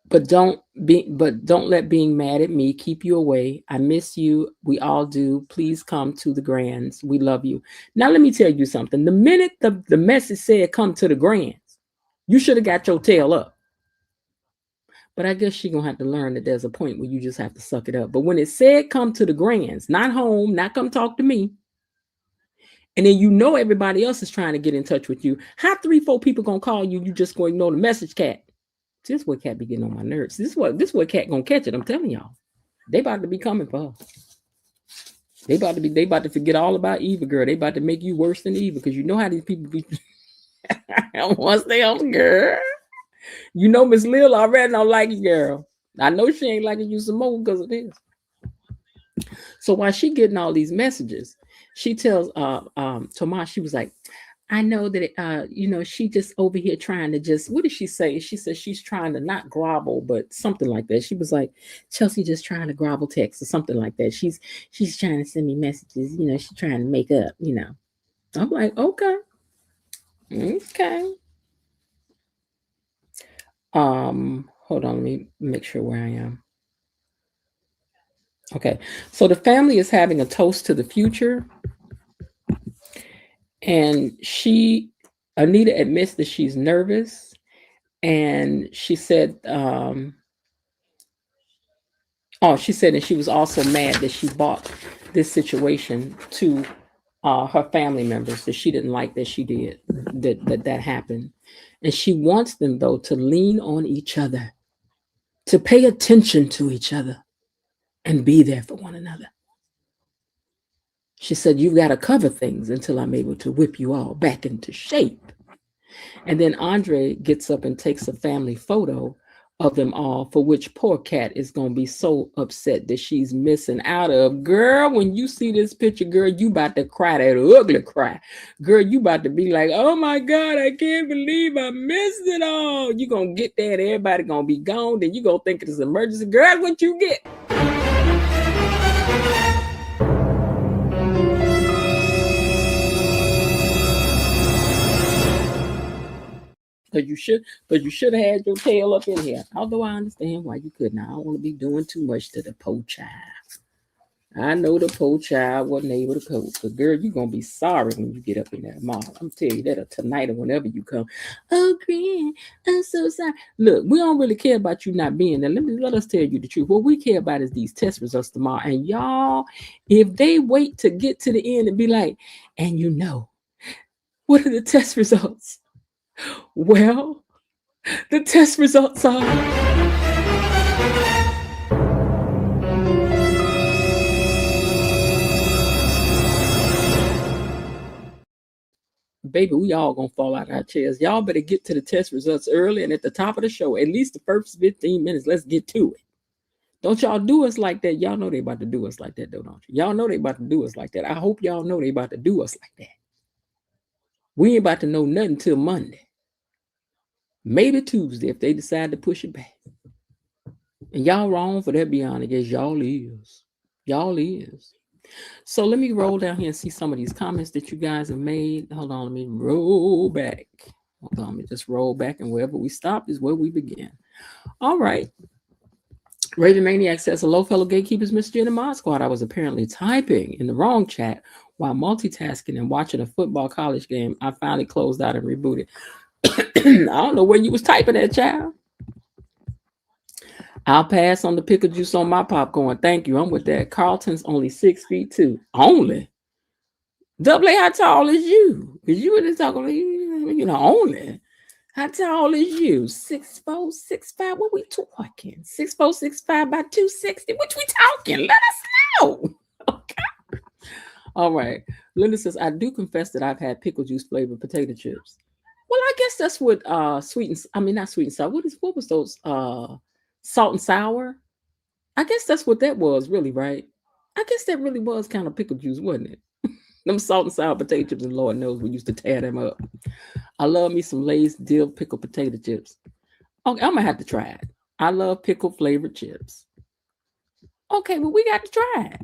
but don't let being mad at me keep you away. I miss you. We all do. Please come to the Grands. We love you." Now, let me tell you something. The minute the message said come to the Grands, you should have got your tail up. But I guess she's going to have to learn that there's a point where you just have to suck it up. But when it said come to the Grands, not home, not come talk to me, and then everybody else is trying to get in touch with you, how 3-4 people going to call you? You just going to ignore the message, Cat. This is what Cat be getting on my nerves. This is what Cat gonna catch it. I'm telling y'all, they about to be coming for her. They about to forget all about Eva, girl. They about to make you worse than Eva, because you know how these people be. Once they on, girl, Miss Lil already don't like you, girl. I know she ain't liking you some more because of this. So while she getting all these messages, she tells Tomas, she was like, I know that, she just over here trying to just, what did she say? She said she's trying to not grovel, but something like that. She was like, Chelsea just trying to grovel text or something like that. She's trying to send me messages, she's trying to make up, I'm like, okay. Hold on, let me make sure where I am. Okay, so the family is having a toast to the future. And Anita admits that she's nervous, and she said, she said that she was also mad that she brought this situation to her family members, that she didn't like that she did, that happened. And she wants them, though, to lean on each other, to pay attention to each other, and be there for one another. She said, you've got to cover things until I'm able to whip you all back into shape. And then Andre gets up and takes a family photo of them all, for which poor Cat is going to be so upset that she's missing out of. Girl, when you see this picture, girl, you about to cry, that ugly cry. Girl, you about to be like, oh my God, I can't believe I missed it all. You going to get there and everybody going to be gone. Then you going to think it's an emergency. Girl, what you get? Because you should have had your tail up in here. Although I understand why you couldn't. I don't want to be doing too much to the poor child. I know the poor child wasn't able to cope. But girl, you're gonna be sorry when you get up in that mall. I'm telling you that tonight or whenever you come. Oh, Grant, I'm so sorry. Look, we don't really care about you not being there. Let us tell you the truth. What we care about is these test results tomorrow. And y'all, if they wait to get to the end and be like, and you know, what are the test results? Well, the test results are. Baby, we all gonna fall out of our chairs. Y'all better get to the test results early and at the top of the show, at least the first 15 minutes. Let's get to it. Don't y'all do us like that. Y'all know they about to do us like that, though, don't you? Y'all know they about to do us like that. I hope y'all know they about to do us like that. We ain't about to know nothing till Monday. Maybe Tuesday if they decide to push it back. And y'all wrong for that, beyond. I guess y'all is. Y'all is. So let me roll down here and see some of these comments that you guys have made. Hold on, let me roll back. Hold on, let me just roll back, and wherever we stop is where we begin. All right. Raven Maniac says, hello, fellow gatekeepers, Miss Jen and Mod Squad. I was apparently typing in the wrong chat while multitasking and watching a football college game. I finally closed out and rebooted. I don't know where you was typing at, child. I'll pass on the pickle juice on my popcorn. Thank you. I'm with that. Carlton's only 6'2". Only? Double A, how tall is you? Because you were talking, only. How tall is you? 6'4", 6'5". What we talking? 6'4", 6'5" by 260. Which we talking? Let us know. Okay. All right. Linda says, I do confess that I've had pickle juice flavored potato chips. Well, I guess that's what not sweet and sour. What was those salt and sour? I guess that's what that was, really, right? I guess that really was kind of pickle juice, wasn't it? Them salt and sour potato chips, and Lord knows we used to tear them up. I love me some Lay's dill pickle potato chips. Okay, I'm gonna have to try it. I love pickle flavored chips. Okay, well, we got to try it.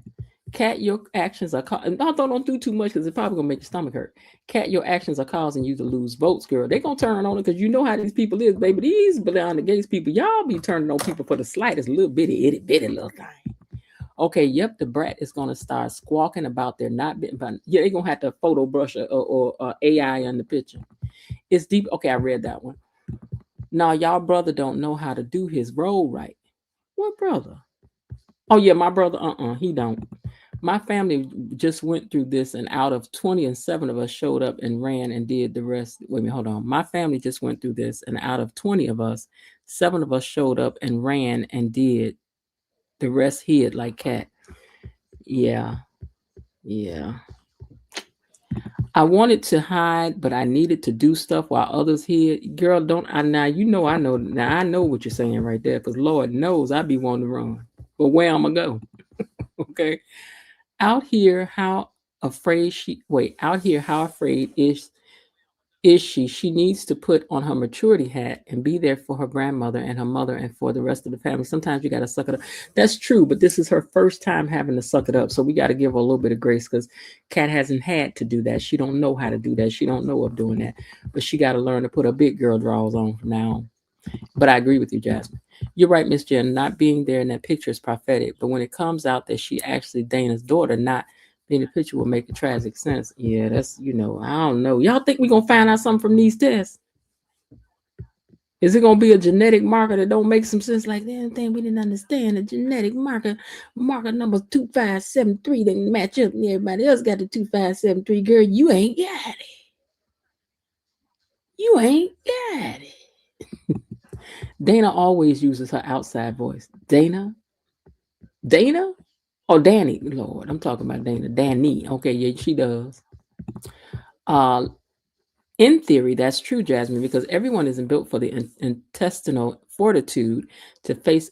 Cat, your actions are don't do too much because it's probably gonna make your stomach hurt. Cat, your actions are causing you to lose votes, girl. They gonna turn on it because you know how these people is, baby. These behind the gates people, y'all be turning on people for the slightest little bitty itty bitty little thing. Okay, yep, the brat is gonna start squawking about their not being. Yeah, they're gonna have to photo brush or AI in the picture. It's deep. Okay, I read that one. Now, y'all brother don't know how to do his role right. What brother? Oh yeah, my brother. He don't. My family just went through this, and out of 20 and 7 of us showed up and ran and did the rest. Wait a minute, hold on. My family just went through this, and out of 20 of us, 7 of us showed up and ran and did the rest hid like cat. Yeah. I wanted to hide, but I needed to do stuff while others hid. Girl, I know. Now I know what you're saying right there, because Lord knows I be wanting to run. But where I'm gonna go? Okay. Out here, how afraid is she? She needs to put on her maturity hat and be there for her grandmother and her mother and for the rest of the family. Sometimes you got to suck it up. That's true, but this is her first time having to suck it up. So we got to give her a little bit of grace, because Kat hasn't had to do that. She don't know how to do that. She don't know of doing that. But she got to learn to put her big girl drawers on from now on. But I agree with you, Jasmine. You're right, Miss Jen. Not being there in that picture is prophetic. But when it comes out that she actually Dana's daughter, not being in the picture, will make a tragic sense. Yeah, that's, I don't know. Y'all think we're going to find out something from these tests? Is it going to be a genetic marker that don't make some sense? Like, the thing we didn't understand, the genetic marker number 2573 didn't match up, and everybody else got the 2573. Girl, you ain't got it. You ain't got it. Dana always uses her outside voice. Dana? Oh, Danny. Lord, I'm talking about Dana. Danny. Okay, yeah, she does. In theory, that's true, Jasmine, because everyone isn't built for the intestinal fortitude to face.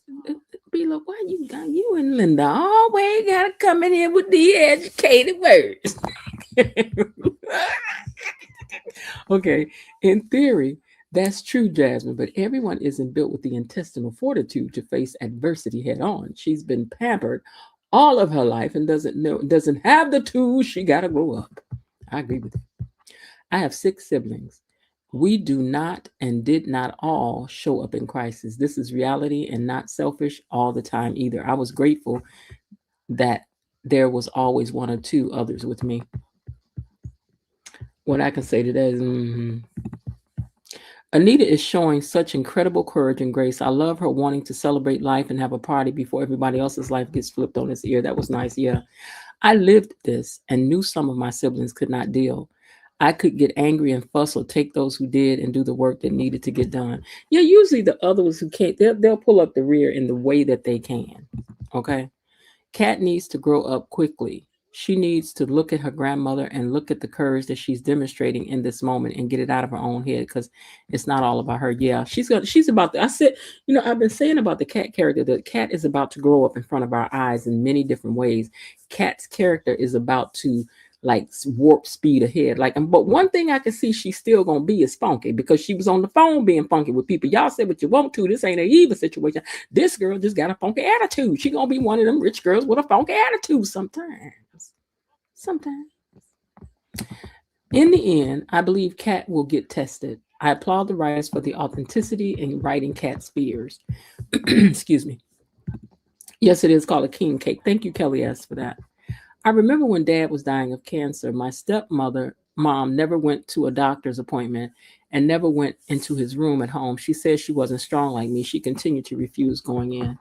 Be like, why you and Linda always gotta come in here with the educated words? Okay, in theory, that's true, Jasmine, but everyone isn't built with the intestinal fortitude to face adversity head on. She's been pampered all of her life and doesn't have the tools. She gotta grow up. I agree with you. I have 6 siblings. We do not and did not all show up in crisis. This is reality and not selfish all the time either. I was grateful that there was always one or two others with me. What I can say to that is, Anita is showing such incredible courage and grace. I love her wanting to celebrate life and have a party before everybody else's life gets flipped on its ear. That was nice. Yeah. I lived this and knew some of my siblings could not deal. I could get angry and fuss or take those who did and do the work that needed to get done. Yeah, usually the others who can't, they'll pull up the rear in the way that they can. Okay. Kat needs to grow up quickly. She needs to look at her grandmother and look at the courage that she's demonstrating in this moment and get it out of her own head, because it's not all about her. Yeah, she's about to, I said, I've been saying about the Kat character that Kat is about to grow up in front of our eyes in many different ways. Kat's character is about to like warp speed ahead. But one thing I can see she's still gonna be is funky, because she was on the phone being funky with people. Y'all say what you want to. This ain't an evil situation. This girl just got a funky attitude. She gonna be one of them rich girls with a funky attitude sometimes. In the end, I believe Kat will get tested. I applaud the writers for the authenticity in writing Kat's fears. Excuse me. Yes, it is called a king cake. Thank you, Kelly S, for that. I remember when Dad was dying of cancer, my mom never went to a doctor's appointment and never went into his room at home. She said she wasn't strong like me. She continued to refuse going in.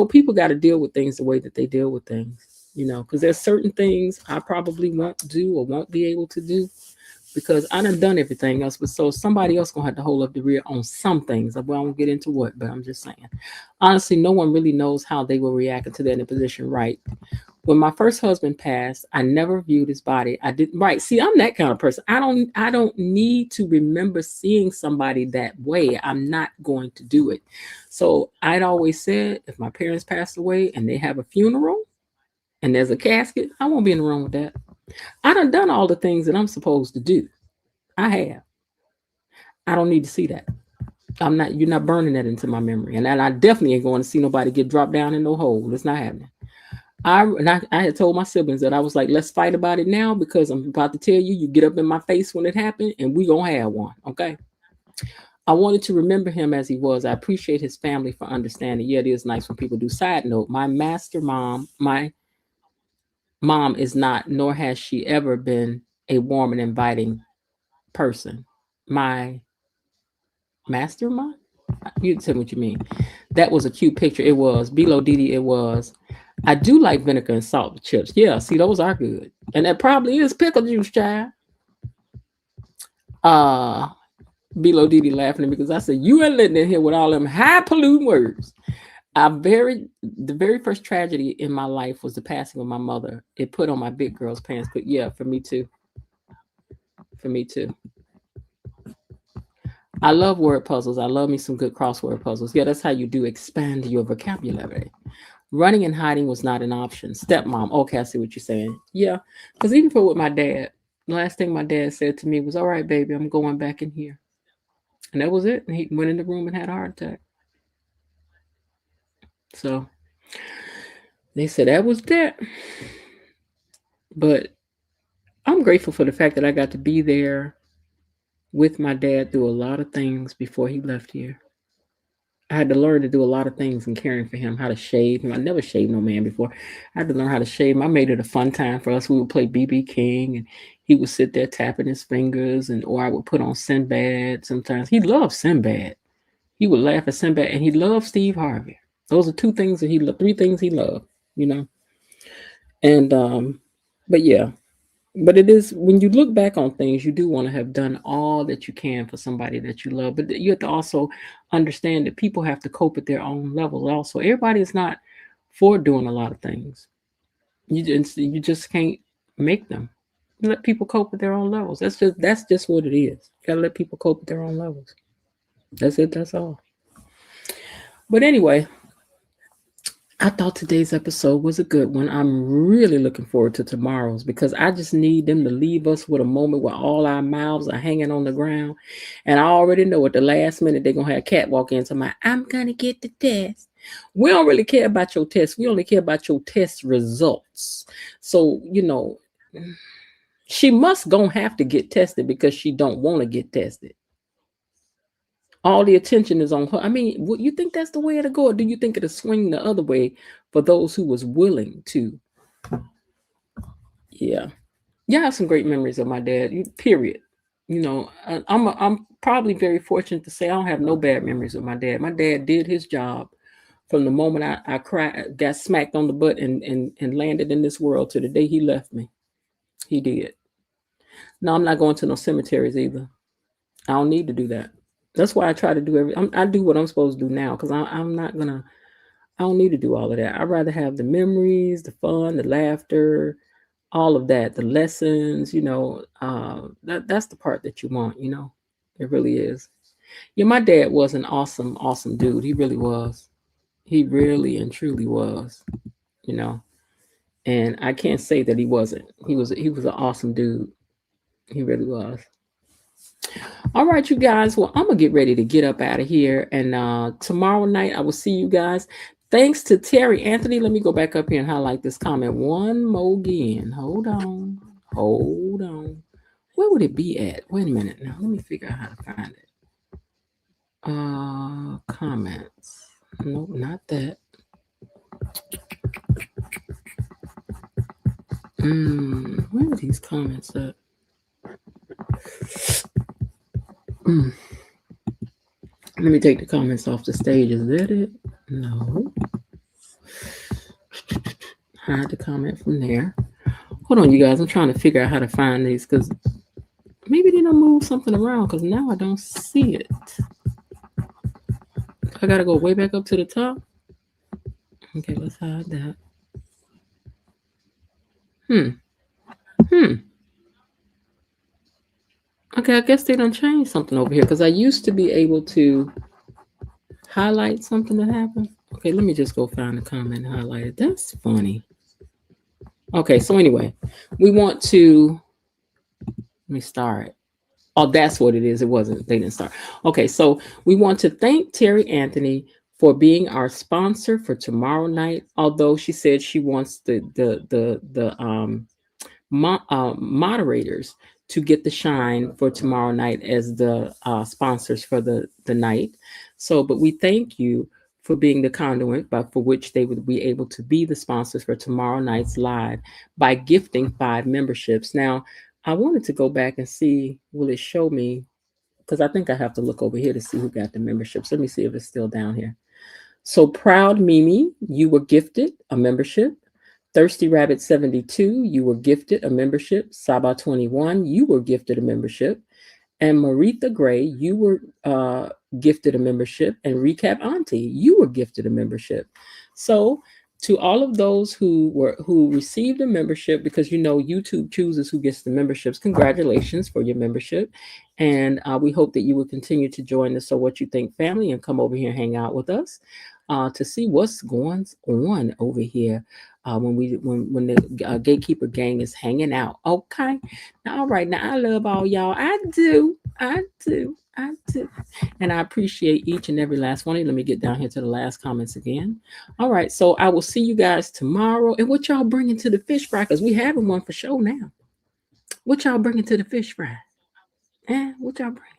People got to deal with things the way that they deal with things, because there's certain things I probably won't do or won't be able to do because I done everything else. But so somebody else going to have to hold up the rear on some things. Well, I won't get into what, but I'm just saying. Honestly, no one really knows how they will react to that in a position, right? When my first husband passed, I never viewed his body. I didn't. Right. See, I'm that kind of person. I don't need to remember seeing somebody that way. I'm not going to do it. So I'd always said, if my parents passed away and they have a funeral and there's a casket, I won't be in the room with that. I done all the things that I'm supposed to do. I have. I don't need to see that. You're not burning that into my memory. And I definitely ain't going to see nobody get dropped down in no hole. It's not happening. I had told my siblings that I was like, let's fight about it now, because I'm about to tell you, you get up in my face when it happened and we gonna have one. Okay. I wanted to remember him as he was. I appreciate his family for understanding. Yeah, it is nice when people do. Side note, my mom is not, nor has she ever been, a warm and inviting person. My master mom? You tell me what you mean. That was a cute picture. It was. Below Didi, it was. I do like vinegar and salt with chips. Yeah, see, those are good. And that probably is pickle juice, child. Below Didi laughing at me because I said, you ain't letting in here with all them highfalutin words. The very first tragedy in my life was the passing of my mother. It put on my big girl's pants. But yeah, for me too. I love word puzzles. I love me some good crossword puzzles. Yeah, that's how you do expand your vocabulary. Running and hiding was not an option. Stepmom. Okay, I see what you're saying. Yeah, because even with my dad, the last thing my dad said to me was, all right, baby, I'm going back in here. And that was it. And he went in the room and had a heart attack. So they said that was that. But I'm grateful for the fact that I got to be there with my dad through a lot of things before he left here. I had to learn to do a lot of things in caring for him, how to shave him. I never shaved no man before. I had to learn how to shave him. I made it a fun time for us. We would play BB King, and he would sit there tapping his fingers, or I would put on Sinbad sometimes. He loved Sinbad. He would laugh at Sinbad, and he loved Steve Harvey. Those are three things he loved, And, but yeah. But it is, when you look back on things, you do want to have done all that you can for somebody that you love. But you have to also understand that people have to cope at their own level. Also, everybody is not for doing a lot of things. You just can't make them. You let people cope at their own levels. That's just what it is. You gotta let people cope at their own levels. That's it. That's all. But anyway, I thought today's episode was a good one. I'm really looking forward to tomorrow's, because I just need them to leave us with a moment where all our mouths are hanging on the ground. And I already know at the last minute they're going to have Cat walk in to I'm going to get the test. We don't really care about your test. We only care about your test results. So, she must going to have to get tested because she don't want to get tested. All the attention is on her. I mean, what, you think that's the way to go, or do you think it'll swing the other way for those who was willing to? Yeah, yeah, I have some great memories of my dad. Period. You know, I'm probably very fortunate to say I don't have no bad memories of my dad. My dad did his job from the moment I cried, got smacked on the butt, and landed in this world to the day he left me. He did. No, I'm not going to no cemeteries either. I don't need to do that. That's why I try to do I do what I'm supposed to do now because I'm not gonna. I don't need to do all of that. I'd rather have the memories, the fun, the laughter, all of that, the lessons. That's the part that you want. It really is. Yeah, my dad was an awesome, awesome dude. He really was. He really and truly was. You know, and I can't say that he wasn't. He was an awesome dude. He really was. All right, you guys. Well, I'm gonna get ready to get up out of here, and tomorrow night I will see you guys. Thanks to Terry Anthony. Let me go back up here and highlight this comment one more again. Hold on. Where would it be at? Wait a minute. Now let me figure out how to find it. Comments. Nope, not that. Where are these comments at? Let me take the comments off the stage. Is that it? No. Hide the comment from there. Hold on, you guys. I'm trying to figure out how to find these because maybe they don't move something around because now I don't see it. I got to go way back up to the top. Okay, let's hide that. Okay, I guess they done changed something over here because I used to be able to highlight something that happened. Okay, let me just go find the comment and highlight it. That's funny. Okay, so anyway, we want to, let me start. Oh, that's what it is. It wasn't, they didn't start. Okay, so we want to thank Terry Anthony for being our sponsor for tomorrow night. Although she said she wants the moderators to get the shine for tomorrow night as the sponsors for the night. So, but we thank you for being the conduit for which they would be able to be the sponsors for tomorrow night's live by gifting 5 memberships. Now, I wanted to go back and see, will it show me? Because I think I have to look over here to see who got the memberships. Let me see if it's still down here. So Proud Mimi, you were gifted a membership. Thirsty Rabbit 72, you were gifted a membership. Saba 21, you were gifted a membership. And Maritha Gray, you were gifted a membership. And Recap Auntie, you were gifted a membership. So to all of those who received a membership, because YouTube chooses who gets the memberships, congratulations for your membership. And we hope that you will continue to join the So What You Think family and come over here and hang out with us to see what's going on over here when the Gatekeeper gang is hanging out. Okay. Now, all right. Now, I love all y'all. I do. And I appreciate each and every last one of you. Let me get down here to the last comments again. All right. So I will see you guys tomorrow. And what y'all bringing to the fish fry? Because we having one for show now. What y'all bringing to the fish fry? What y'all bringing?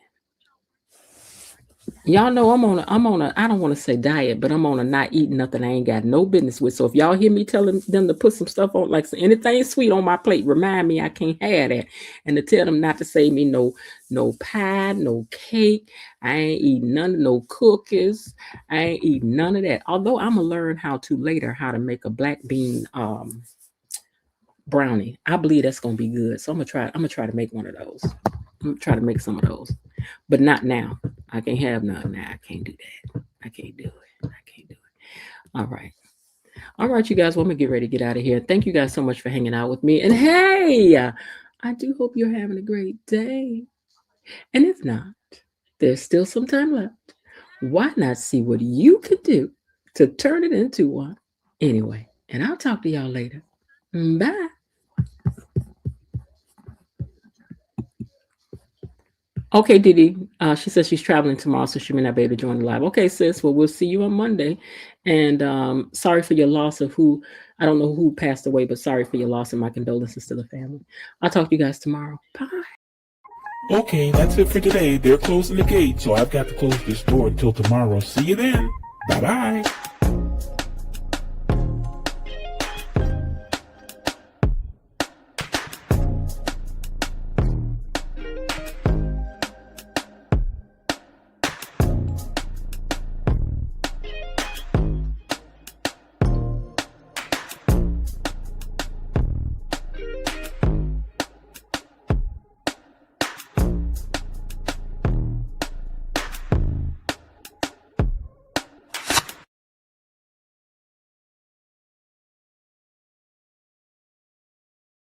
Y'all know I'm on a, I don't want to say diet, but I'm on a not eating nothing I ain't got no business with. So if y'all hear me telling them to put some stuff on, like anything sweet on my plate, remind me I can't have that. And to tell them not to say me no pie, no cake. I ain't eating none, no cookies. I ain't eating none of that. Although I'm gonna learn how to make a black bean brownie. I believe that's gonna be good. So I'm gonna try to make one of those. I'm gonna try to make some of those, but not now. I can't have none now. I can't do that. I can't do it. All right, you guys. Well, I'm gonna get ready to get out of here. Thank you guys so much for hanging out with me. And hey, I do hope you're having a great day. And if not, there's still some time left. Why not see what you could do to turn it into one? Anyway, and I'll talk to y'all later. Bye. Okay, Didi. She says she's traveling tomorrow, so she may not be able to join the live. Okay, sis. Well, we'll see you on Monday. And sorry for your loss of who, I don't know who passed away, but sorry for your loss and my condolences to the family. I'll talk to you guys tomorrow. Bye. Okay, that's it for today. They're closing the gate, so I've got to close this door until tomorrow. See you then. Bye-bye.